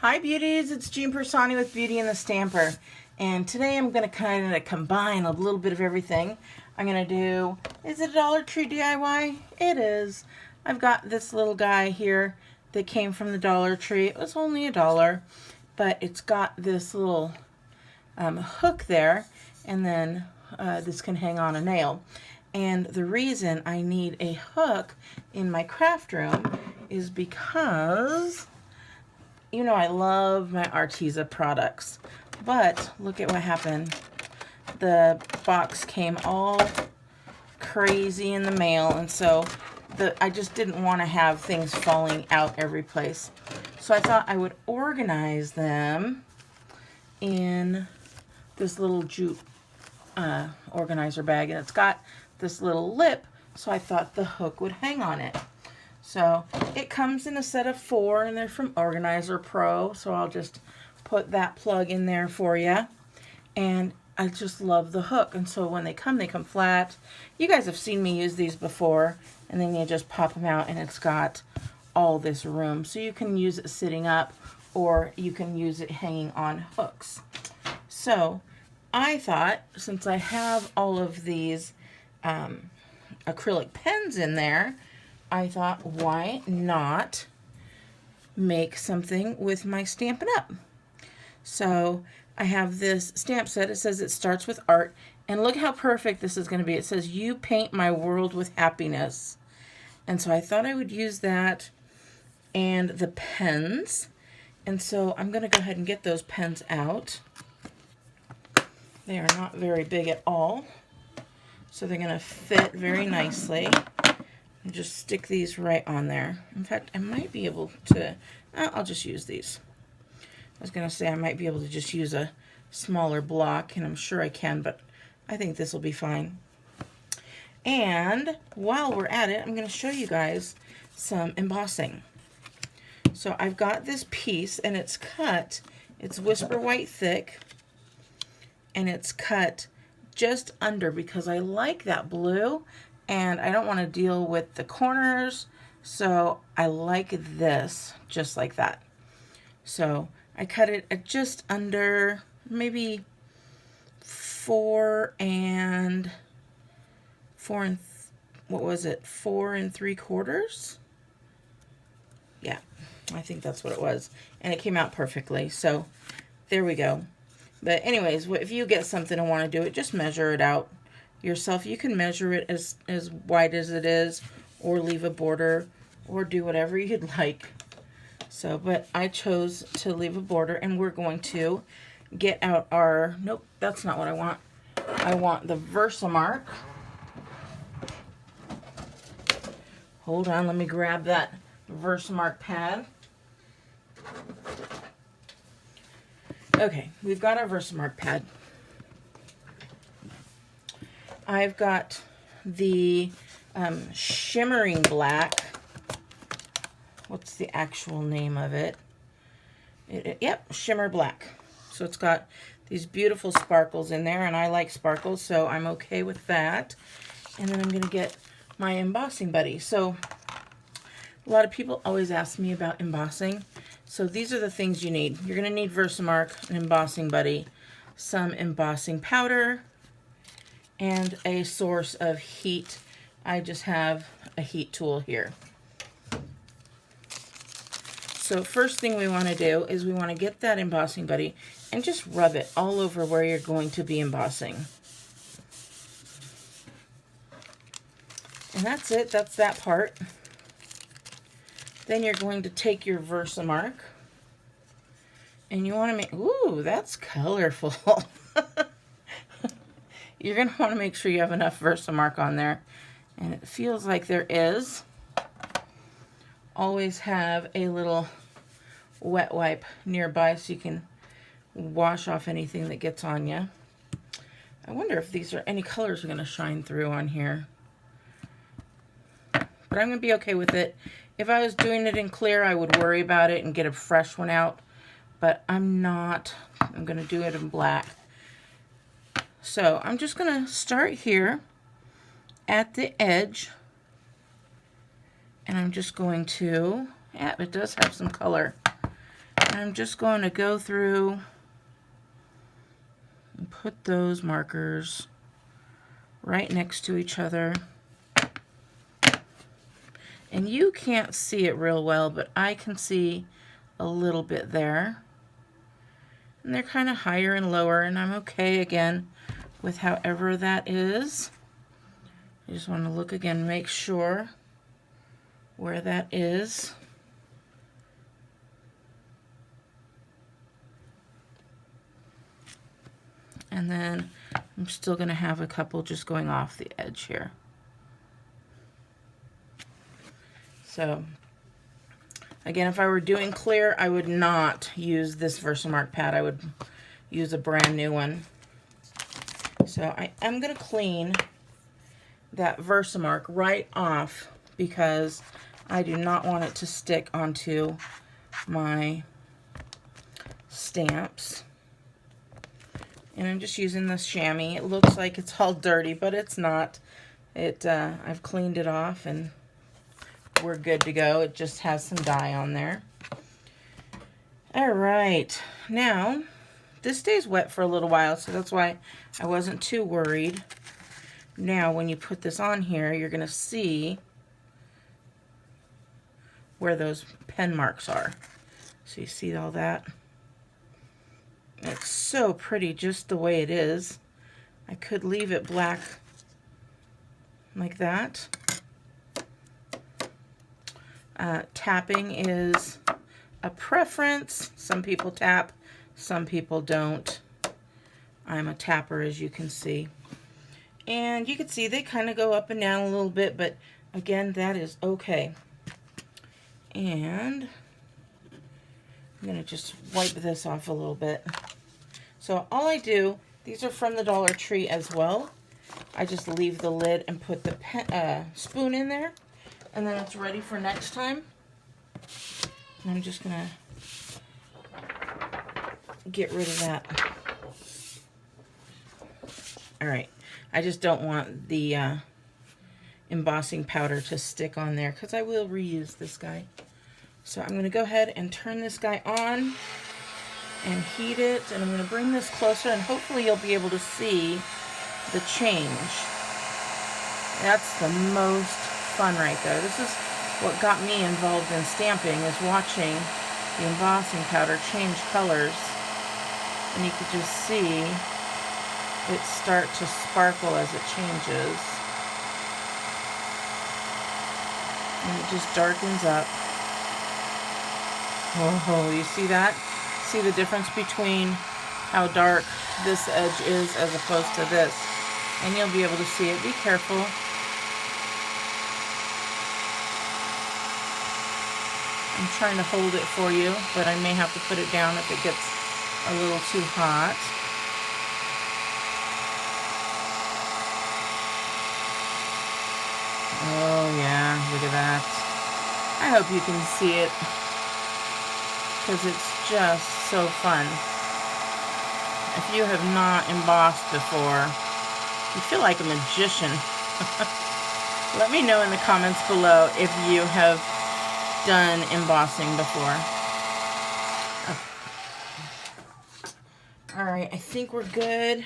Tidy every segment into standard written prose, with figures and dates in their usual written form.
Hi beauties, it's Jean Piersanti with Beauty and the Stamper, and today I'm going to kind of combine a little bit of everything. I'm going to do, is it a Dollar Tree DIY? It is. I've got this little guy here that came from the Dollar Tree. It was only $1, but it's got this little hook there, and then this can hang on a nail. And the reason I need a hook in my craft room is because you know I love my Arteza products, but look at what happened. The box came all crazy in the mail, and so I just didn't want to have things falling out every place. So I thought I would organize them in this little jute organizer bag, and it's got this little lip, so I thought the hook would hang on it. So it comes in a set of 4, and they're from Organizer Pro, so I'll just put that plug in there for you. And I just love the hook, and so when they come flat. You guys have seen me use these before, and then you just pop them out, and it's got all this room. So you can use it sitting up, or you can use it hanging on hooks. So I thought, since I have all of these acrylic pens in there, I thought, why not make something with my Stampin' Up? So I have this stamp set. It says it starts with art. And look how perfect this is going to be. It says, "You paint my world with happiness." And so I thought I would use that and the pens. And so I'm going to go ahead and get those pens out. They are not very big at all, so they're going to fit very nicely. And just stick these right on there. In fact, I might be able to, I'll just use these. I was going to say I might be able to just use a smaller block, and I'm sure I can, but I think this will be fine. And while we're at it, I'm going to show you guys some embossing. So I've got this piece, and it's cut, it's Whisper White thick, and it's cut just under because I like that blue and I don't want to deal with the corners, so I like this just like that. So I cut it at just under maybe 4 and 4 3/4. Yeah, I think that's what it was, and it came out perfectly. So there we go. But anyways, if you get something and want to do it, just measure it out yourself. You can measure it as wide as it is, or leave a border, or do whatever you'd like. So, but I chose to leave a border, and we're going to get out our, nope, that's not what I want. I want the Versamark. Hold on, let me grab that Versamark pad. Okay, we've got our Versamark pad. I've got the shimmering black. What's the actual name of it? Yep, shimmer black. So it's got these beautiful sparkles in there, and I like sparkles, so I'm okay with that. And then I'm going to get my embossing buddy. So a lot of people always ask me about embossing. So these are the things you need. You're going to need Versamark, an embossing buddy, some embossing powder, and a source of heat. I just have a heat tool here. So first thing we want to do is we want to get that embossing buddy and just rub it all over where you're going to be embossing. And that's it. That's that part. Then you're going to take your Versamark, and you want to make, ooh, that's colorful. You're going to want to make sure you have enough Versamark on there, and it feels like there is. Always have a little wet wipe nearby so you can wash off anything that gets on you. I wonder if these are any colors are going to shine through on here. But I'm going to be okay with it. If I was doing it in clear, I would worry about it and get a fresh one out. But I'm not. I'm going to do it in black. So I'm just going to start here at the edge. And I'm just going to, yeah, it does have some color. And I'm just going to go through and put those markers right next to each other. And you can't see it real well, but I can see a little bit there. And they're kind of higher and lower, and I'm okay again with however that is. I just want to look again, make sure where that is. And then I'm still going to have a couple just going off the edge here. So again, if I were doing clear, I would not use this Versamark pad. I would use a brand new one. So I'm going to clean that Versamark right off because I do not want it to stick onto my stamps. And I'm just using this chamois. It looks like it's all dirty, but it's not. I've cleaned it off and we're good to go. It just has some dye on there. All right, now this stays wet for a little while, so that's why I wasn't too worried. Now when you put this on here, you're gonna see where those pen marks are. So you see all that? It's so pretty just the way it is. I could leave it black like that. Tapping is a preference. Some people tap, some people don't. I'm a tapper, as you can see. And you can see they kind of go up and down a little bit, but again, that is okay. And I'm going to just wipe this off a little bit. So all I do, these are from the Dollar Tree as well. I just leave the lid and put the spoon in there, and then it's ready for next time. And I'm just going to get rid of that. All right. I just don't want the embossing powder to stick on there because I will reuse this guy. So I'm going to go ahead and turn this guy on and heat it, and I'm going to bring this closer, and hopefully you'll be able to see the change. That's the most fun right there. This is what got me involved in stamping, is watching the embossing powder change colors, and you could just see it start to sparkle as it changes, and it just darkens up. Oh, you see that? See the difference between how dark this edge is as opposed to this, and you'll be able to see it. Be careful. I'm trying to hold it for you, but I may have to put it down if it gets a little too hot. Oh yeah, look at that. I hope you can see it, because it's just so fun. If you have not embossed before, you feel like a magician. Let me know in the comments below if you have done embossing before. All right, I think we're good.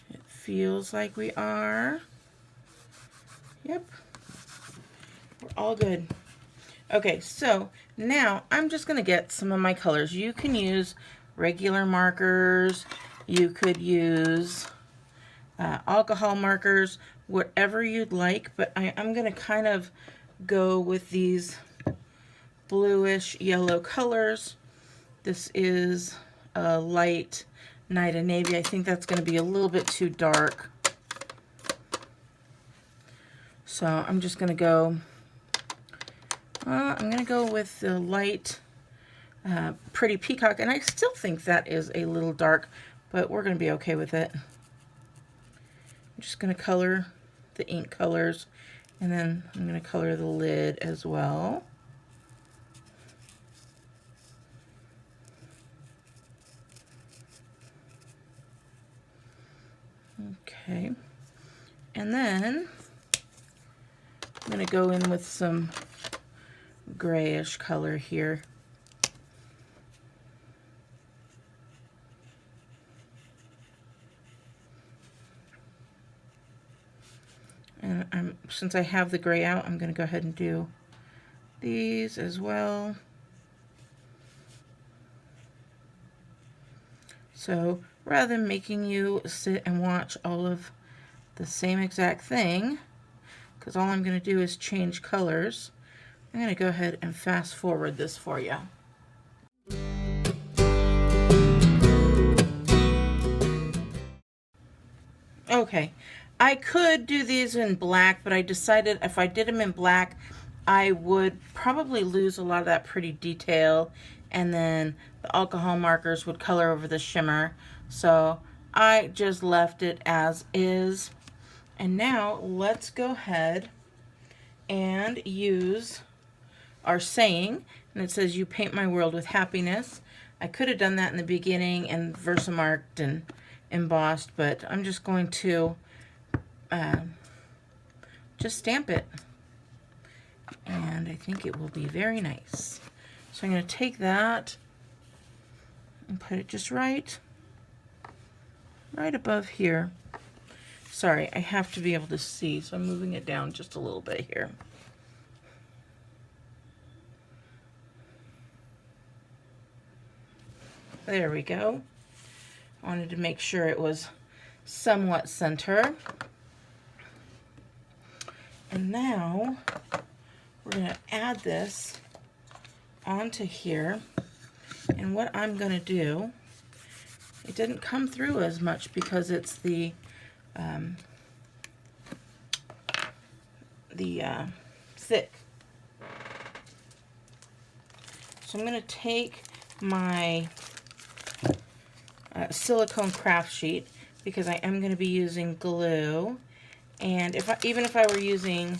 It feels like we are. Yep, we're all good. Okay, so now I'm just going to get some of my colors. You can use regular markers. You could use alcohol markers, whatever you'd like, but I'm going to kind of go with these bluish yellow colors. This is a light Night of Navy. I think that's going to be a little bit too dark. So I'm just going to go... I'm going to go with the light Pretty Peacock, and I still think that is a little dark, but we're going to be okay with it. I'm just going to color the ink colors, and then I'm going to color the lid as well. Okay, and then I'm going to go in with some grayish color here. And since I have the gray out, I'm going to go ahead and do these as well. So rather than making you sit and watch all of the same exact thing, because all I'm going to do is change colors, I'm going to go ahead and fast forward this for you. Okay, I could do these in black, but I decided if I did them in black, I would probably lose a lot of that pretty detail, and then the alcohol markers would color over the shimmer. So I just left it as is. And now let's go ahead and use our saying, and it says, "You paint my world with happiness." I could have done that in the beginning and Versamarked and embossed, but I'm just going to just stamp it, and I think it will be very nice. So I'm going to take that and put it just right above here. Sorry, I have to be able to see, so I'm moving it down just a little bit here. There we go. I wanted to make sure it was somewhat center. And now we're going to add this onto here. And what I'm going to do, it didn't come through as much because it's the thick. So I'm going to take my silicone craft sheet, because I am going to be using glue, and even if I were using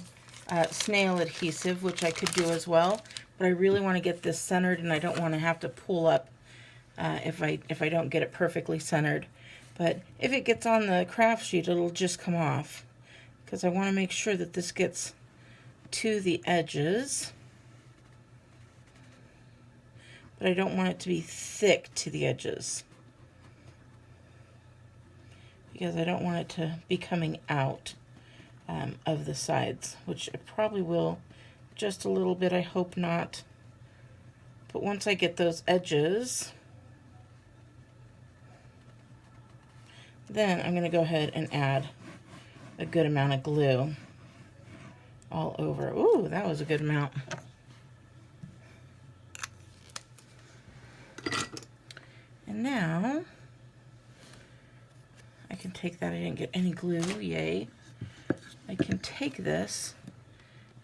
snail adhesive, which I could do as well, but I really want to get this centered, and I don't want to have to pull up if I don't get it perfectly centered. But if it gets on the craft sheet, it'll just come off, because I want to make sure that this gets to the edges, but I don't want it to be thick to the edges, because I don't want it to be coming out of the sides, which it probably will just a little bit. I hope not. But once I get those edges, then I'm going to go ahead and add a good amount of glue all over. Ooh, that was a good amount. And now I can take that. I didn't get any glue, yay. I can take this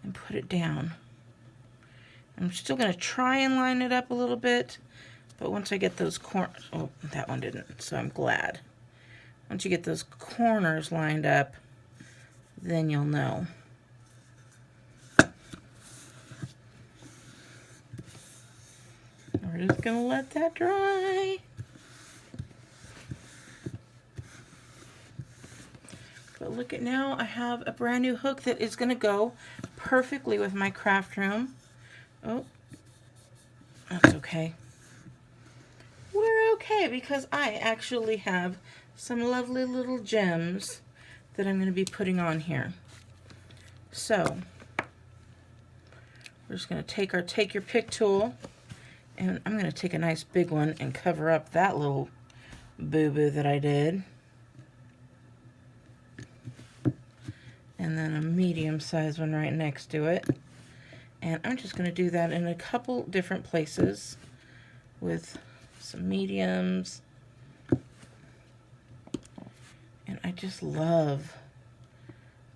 and put it down. I'm still going to try and line it up a little bit, but once I get those corners, oh, that one didn't, so I'm glad. Once you get those corners lined up, then you'll know. We're just going to let that dry. But look at, now I have a brand new hook that is going to go perfectly with my craft room. Oh, that's okay. We're okay, because I actually have some lovely little gems that I'm going to be putting on here. So we're just going to take our Take Your Pick tool, and I'm going to take a nice big one and cover up that little boo-boo that I did. And then a medium-sized one right next to it. And I'm just going to do that in a couple different places with some mediums. And I just love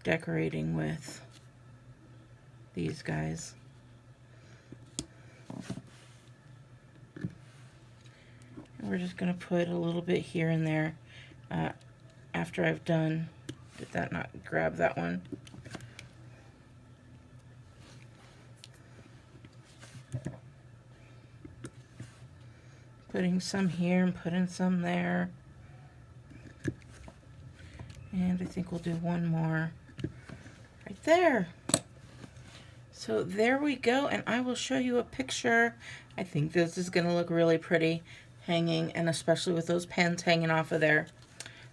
decorating with these guys. And we're just going to put a little bit here and there after I've done. Did that not grab that one? Putting some here and putting some there. And I think we'll do one more right there. So there we go, and I will show you a picture. I think this is going to look really pretty hanging, and especially with those pens hanging off of there.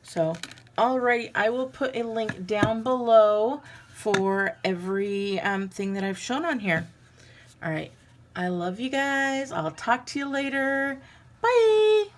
So, alrighty, I will put a link down below for every thing that I've shown on here. Alright, I love you guys. I'll talk to you later. Bye!